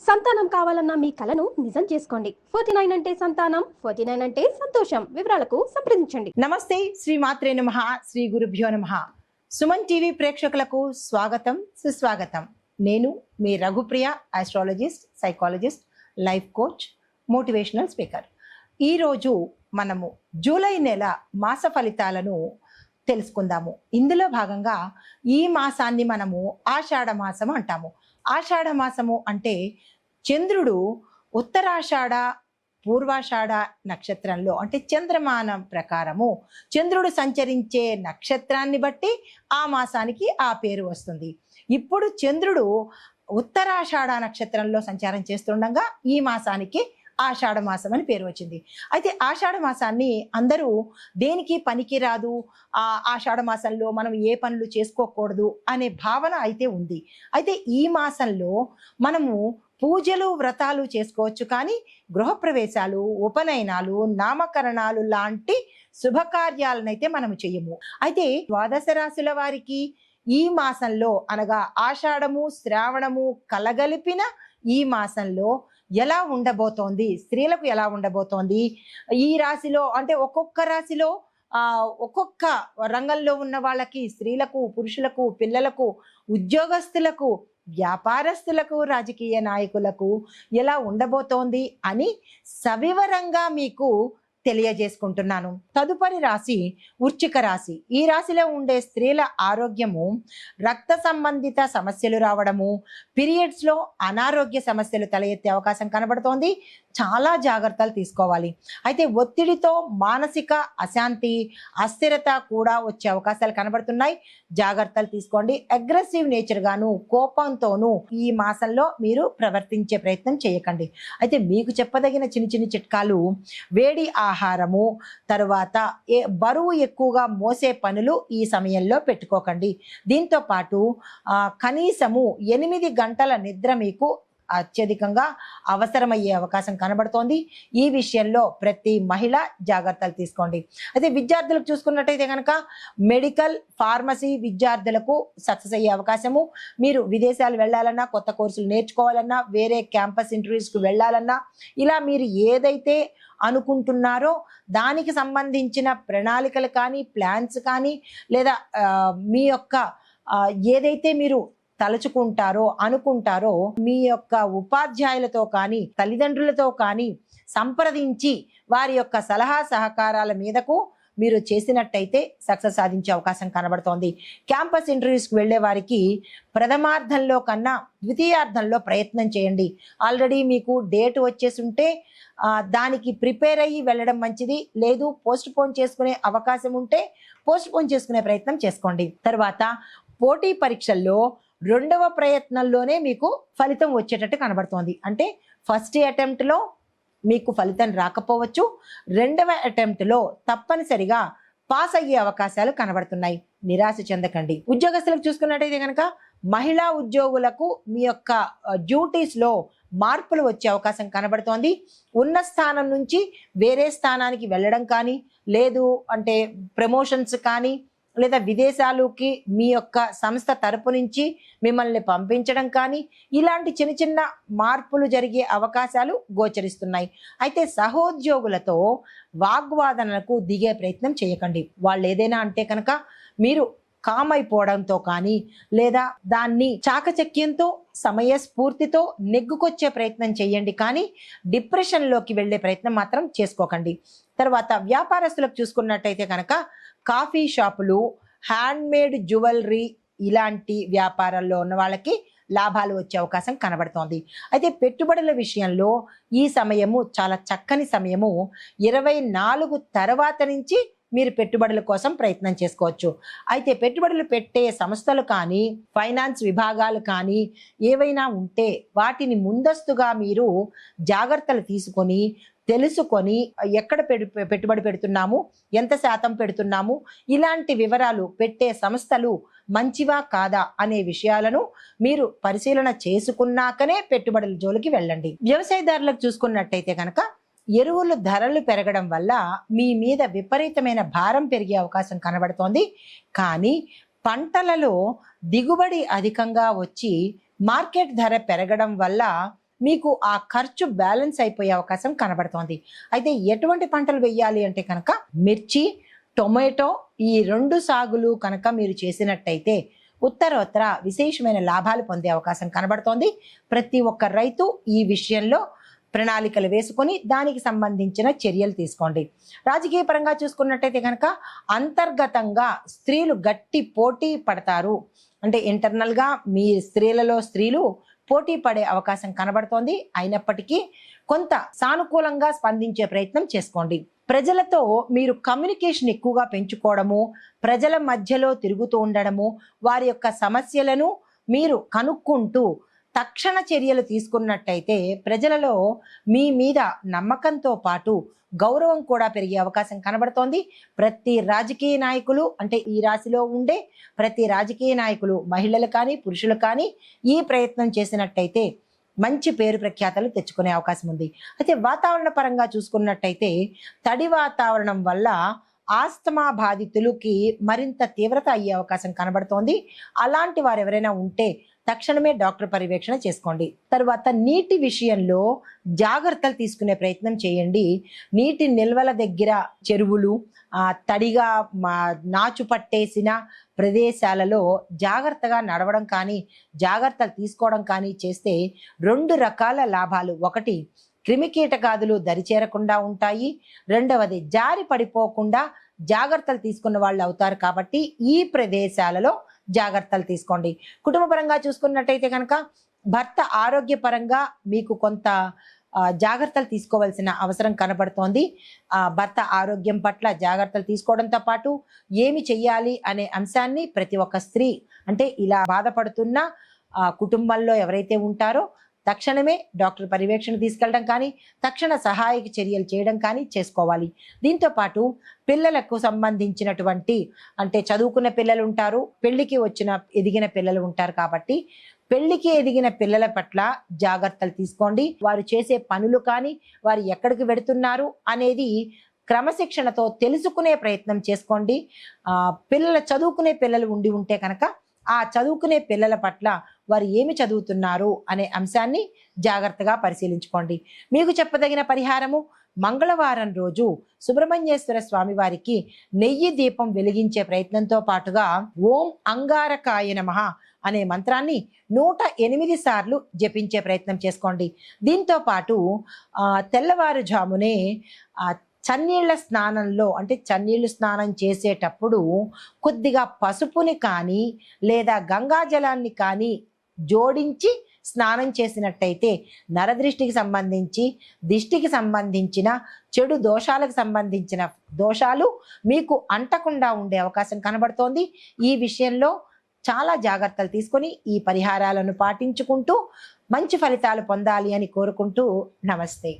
సంతానం కావాలన్న మీ కలను నిజం చేసుకోండి. 49 అంటే సంతానం, 49 అంటే సంతోషం. వివరాలకు సంప్రదించండి. నమస్తే, శ్రీ మాత్రే నమః, శ్రీ గురుభ్యో నమః. సుమన్ టీవీ ప్రేక్షకులకు స్వాగతం, సుస్వాగతం. నేను మీ Raghupriya, astrologist, psychologist, life coach, motivational speaker. ఈరోజు మనము జూలై నెల మాస ఫలితాలను తెలుసుకుందాము. ఇందులో భాగంగా ఈ మాసాన్ని మనము ఆషాఢ మాసం అంటాము. ఆషాఢ మాసము అంటే చంద్రుడు ఉత్తరాషాఢ పూర్వాషాఢ నక్షత్రంలో అంటే చంద్రమానం ప్రకారము చంద్రుడు సంచరించే నక్షత్రాన్ని బట్టి ఆ మాసానికి ఆ పేరు వస్తుంది. ఇప్పుడు చంద్రుడు ఉత్తరాషాఢ నక్షత్రంలో సంచారం చేస్తుండగా ఈ మాసానికి ఆషాఢ మాసం అని పేరు వచ్చింది. అయితే ఆషాఢ మాసాన్ని అందరూ దేనికి పనికి రాదు, ఆషాఢ మాసంలో మనం ఏ పనులు చేసుకోకూడదు అనే భావన అయితే ఉంది. అయితే ఈ మాసంలో మనము పూజలు వ్రతాలు చేసుకోవచ్చు, కానీ గృహప్రవేశాలు, ఉపనయనాలు, నామకరణాలు లాంటి శుభకార్యాలనైతే మనము చెయ్యము. అయితే ద్వాదశ రాశుల వారికి ఈ మాసంలో అనగా ఆషాఢము శ్రావణము కలగలిపిన ఈ మాసంలో ఎలా ఉండబోతోంది, స్త్రీలకు ఎలా ఉండబోతోంది, ఈ రాశిలో అంటే ఒక్కొక్క రాశిలో ఒక్కొక్క రంగంలో ఉన్న వాళ్ళకి, స్త్రీలకు, పురుషులకు, పిల్లలకు, ఉద్యోగస్తులకు, వ్యాపారస్తులకు, రాజకీయ నాయకులకు ఎలా ఉండబోతోంది అని సవివరంగా మీకు తెలియజేసుకుంటున్నాను. తదుపరి రాశి వృశ్చిక రాశి. ఈ రాశిలో ఉండే స్త్రీల ఆరోగ్యము, రక్త సంబంధిత సమస్యలు రావడము, పీరియడ్స్లో అనారోగ్య సమస్యలు తల ఎత్తే అవకాశం కనబడుతోంది. చాలా జాగ్రత్తలు తీసుకోవాలి. అయితే ఒత్తిడితో మానసిక అశాంతి, అస్థిరత కూడా వచ్చే అవకాశాలు కనబడుతున్నాయి. జాగ్రత్తలు తీసుకోండి. అగ్రెసివ్ నేచర్ గాను, కోపంతోనూ ఈ మాసంలో మీరు ప్రవర్తించే ప్రయత్నం చేయకండి. అయితే మీకు చెప్పదగిన చిన్న చిన్న చిట్కాలు: వేడి ఆహారము, తరువాత బరువు ఎక్కువగా మోసే పనులు ఈ సమయంలో పెట్టుకోకండి. దీంతో పాటు కనీసము 8 గంటల నిద్ర మీకు అత్యధికంగా అవసరమయ్యే అవకాశం కనబడుతోంది. ఈ విషయంలో ప్రతి మహిళ జాగ్రత్తలు తీసుకోండి. అయితే విద్యార్థులకు చూసుకున్నట్టయితే కనుక మెడికల్, ఫార్మసీ విద్యార్థులకు సక్సెస్ అయ్యే అవకాశము, మీరు విదేశాలు వెళ్ళాలన్నా, కొత్త కోర్సులు నేర్చుకోవాలన్నా, వేరే క్యాంపస్ ఇంటర్వ్యూస్కి వెళ్ళాలన్నా, ఇలా మీరు ఏదైతే అనుకుంటున్నారో దానికి సంబంధించిన ప్రణాళికలు కానీ, ప్లాన్స్ కానీ, లేదా మీ యొక్క ఏదైతే మీరు తలుచుకుంటారో అనుకుంటారో మీ యొక్క ఉపాధ్యాయులతో కానీ, తల్లిదండ్రులతో కానీ సంప్రదించి వారి యొక్క సలహా సహకారాల మీదకు మీరు చేసినట్టయితే సక్సెస్ సాధించే అవకాశం కనబడుతోంది. క్యాంపస్ ఇంటర్వ్యూస్కి వెళ్ళే వారికి ప్రథమార్థంలో కన్నా ద్వితీయార్థంలో ప్రయత్నం చేయండి. ఆల్రెడీ మీకు డేట్ వచ్చేసి ఉంటే దానికి ప్రిపేర్ అయ్యి వెళ్ళడం మంచిది. లేదు, పోస్ట్ పోన్ చేసుకునే అవకాశం ఉంటే పోస్ట్ పోన్ చేసుకునే ప్రయత్నం చేసుకోండి. తర్వాత పోటీ పరీక్షల్లో 2వ ప్రయత్నంలోనే మీకు ఫలితం వచ్చేటట్టు కనబడుతోంది. అంటే ఫస్ట్ అటెంప్ట్లో మీకు ఫలితం రాకపోవచ్చు, 2వ అటెంప్ట్లో తప్పనిసరిగా పాస్ అయ్యే అవకాశాలు కనబడుతున్నాయి. నిరాశ చెందకండి. ఉద్యోగస్తులకు చూసుకున్నట్టయితే కనుక మహిళా ఉద్యోగులకు మీ యొక్క డ్యూటీస్లో మార్పులు వచ్చే అవకాశం కనబడుతోంది. ఉన్న స్థానం నుంచి వేరే స్థానానికి వెళ్ళడం కానీ, లేదు అంటే ప్రమోషన్స్ కానీ, లేదా విదేశాలకి మీ యొక్క సంస్థ తరపు నుంచి మిమ్మల్ని పంపించడం కానీ, ఇలాంటి చిన్న చిన్న మార్పులు జరిగే అవకాశాలు గోచరిస్తున్నాయి. అయితే సహోద్యోగులతో వాగ్వాదనలకు దిగే ప్రయత్నం చేయకండి. వాళ్ళు ఏదైనా అంటే కనుక మీరు కామ్ అయిపోవడంతో కానీ, లేదా దాన్ని చాకచక్యంతో, సమయస్ఫూర్తితో నెగ్గుకొచ్చే ప్రయత్నం చేయండి, కానీ డిప్రెషన్లోకి వెళ్ళే ప్రయత్నం మాత్రం చేసుకోకండి. తర్వాత వ్యాపారస్తులకు చూసుకున్నట్టయితే కనుక కాఫీ షాపులు, హ్యాండ్మేడ్ జ్యువెలరీ ఇలాంటి వ్యాపారాల్లో ఉన్న వాళ్ళకి లాభాలు వచ్చే అవకాశం కనబడుతోంది. అయితే పెట్టుబడుల విషయంలో ఈ సమయము చాలా చక్కని సమయము. 24 తర్వాత నుంచి మీరు పెట్టుబడుల కోసం ప్రయత్నం చేసుకోవచ్చు. అయితే పెట్టుబడులు పెట్టే సంస్థలు కానీ, ఫైనాన్స్ విభాగాలు కానీ ఏవైనా ఉంటే వాటిని ముందస్తుగా మీరు జాగ్రత్తలు తీసుకొని, తెలుసుకొని ఎక్కడ పెట్టుబడి పెడుతున్నాము, ఎంత శాతం పెడుతున్నాము, ఇలాంటి వివరాలు, పెట్టే సంస్థలు మంచివా కాదా అనే విషయాలను మీరు పరిశీలన చేసుకున్నాకనే పెట్టుబడుల జోలికి వెళ్ళండి. వ్యవసాయదారులకు చూసుకున్నట్టయితే కనుక ఎరువుల ధరలు పెరగడం వల్ల మీ మీద విపరీతమైన భారం పెరిగే అవకాశం కనబడుతోంది. కానీ పంటలలో దిగుబడి అధికంగా వచ్చి మార్కెట్ ధర పెరగడం వల్ల మీకు ఆ ఖర్చు బ్యాలెన్స్ అయిపోయే అవకాశం కనబడుతోంది. అయితే ఎటువంటి పంటలు వేయాలి అంటే కనుక మిర్చి, టొమాటో ఈ 2 సాగులు కనుక మీరు చేసినట్టయితే ఉత్తరోత్తర విశేషమైన లాభాలు పొందే అవకాశం కనబడుతోంది. ప్రతి ఒక్క రైతు ఈ విషయంలో ప్రణాళికలు వేసుకొని దానికి సంబంధించిన చర్యలు తీసుకోండి. రాజకీయ పరంగా చూసుకున్నట్టయితే కనుక అంతర్గతంగా స్త్రీలు గట్టి పోటీ పడతారు. అంటే ఇంటర్నల్గా మీ స్త్రీలు పోటీ పడే అవకాశం కనబడుతోంది. అయినప్పటికీ కొంత సానుకూలంగా స్పందించే ప్రయత్నం చేసుకోండి. ప్రజలతో మీరు కమ్యూనికేషన్ ఎక్కువగా పెంచుకోవడము, ప్రజల మధ్యలో తిరుగుతూ ఉండడము, వారి యొక్క సమస్యలను మీరు కనుక్కుంటూ తక్షణ చర్యలు తీసుకున్నట్టయితే ప్రజలలో మీ మీద నమ్మకంతో పాటు గౌరవం కూడా పెరిగే అవకాశం కనబడుతోంది. ప్రతి రాజకీయ నాయకులు అంటే ఈ రాశిలో ఉండే ప్రతి రాజకీయ నాయకులు మహిళలు కానీ పురుషులు కానీ ఈ ప్రయత్నం చేసినట్టయితే మంచి పేరు ప్రఖ్యాతలు తెచ్చుకునే అవకాశం ఉంది. అయితే వాతావరణ పరంగా చూసుకున్నట్టయితే తడి వాతావరణం వల్ల ఆస్తమా బాధితులకి మరింత తీవ్రత అయ్యే అవకాశం కనబడుతోంది. అలాంటి వారు ఎవరైనా ఉంటే తక్షణమే డాక్టర్ పర్యవేక్షణ చేసుకోండి. తర్వాత నీటి విషయంలో జాగ్రత్తలు తీసుకునే ప్రయత్నం చేయండి. నీటి నిల్వల దగ్గర చెరువులు, తడిగా నాచు పట్టేసిన ప్రదేశాలలో జాగ్రత్తగా నడవడం కానీ జాగ్రత్తలు తీసుకోవడం కానీ చేస్తే 2 రకాల లాభాలు. ఒకటి, క్రిమికీటకాదులు దరిచేరకుండా ఉంటాయి. రెండవది, జారి పడిపోకుండా జాగ్రత్తలు తీసుకున్న వాళ్ళు అవుతారు. కాబట్టి ఈ ప్రదేశాలలో జాగ్రత్తలు తీసుకోండి. కుటుంబ పరంగా చూసుకున్నట్టయితే కనుక భర్త ఆరోగ్యపరంగా మీకు కొంత జాగ్రత్తలు తీసుకోవాల్సిన అవసరం కనబడుతోంది. భర్త ఆరోగ్యం పట్ల జాగ్రత్తలు తీసుకోవడంతో పాటు ఏమి చెయ్యాలి అనే అంశాన్ని ప్రతి ఒక్క స్త్రీ అంటే ఇలా బాధపడుతున్న కుటుంబంలో ఎవరైతే ఉంటారో తక్షణమే డాక్టర్ పర్యవేక్షణ తీసుకెళ్ళడం కానీ తక్షణ సహాయక చర్యలు చేయడం కానీ చేసుకోవాలి. దీంతో పాటు పిల్లలకు సంబంధించినటువంటి అంటే చదువుకున్న పిల్లలు ఉంటారు, పెళ్లికి ఎదిగిన పిల్లలు ఉంటారు. కాబట్టి పెళ్లికి ఎదిగిన పిల్లల పట్ల జాగ్రత్తలు తీసుకోండి. వారు చేసే పనులు కానీ వారు ఎక్కడికి వెడుతున్నారు అనేది క్రమశిక్షణతో తెలుసుకునే ప్రయత్నం చేసుకోండి. చదువుకునే పిల్లలు ఉంటే కనుక ఆ చదువుకునే పిల్లల పట్ల వారు ఏమి చదువుతున్నారు అనే అంశాన్ని జాగ్రత్తగా పరిశీలించుకోండి. మీకు చెప్పదగిన పరిహారము, మంగళవారం రోజు సుబ్రహ్మణ్యేశ్వర స్వామి వారికి నెయ్యి దీపం వెలిగించే ప్రయత్నంతో పాటుగా ఓం అంగారకాయ నమః అనే మంత్రాన్ని 108 సార్లు జపించే ప్రయత్నం చేసుకోండి. దీంతో పాటు తెల్లవారుజామునే చన్నీళ్ల స్నానంలో అంటే చన్నీళ్లు స్నానం చేసేటప్పుడు కొద్దిగా పసుపుని కానీ లేదా గంగాజలాన్ని కానీ జోడించి స్నానం చేసినట్టయితే నరదృష్టికి సంబంధించి దిష్టికి సంబంధించిన చెడు దోషాలకు సంబంధించిన దోషాలు మీకు అంటకుండా ఉండే అవకాశం కనబడుతోంది. ఈ విషయంలో చాలా జాగ్రత్తలు తీసుకొని ఈ పరిహారాలను పాటించుకుంటూ మంచి ఫలితాలు పొందాలి అని కోరుకుంటూ నమస్తే.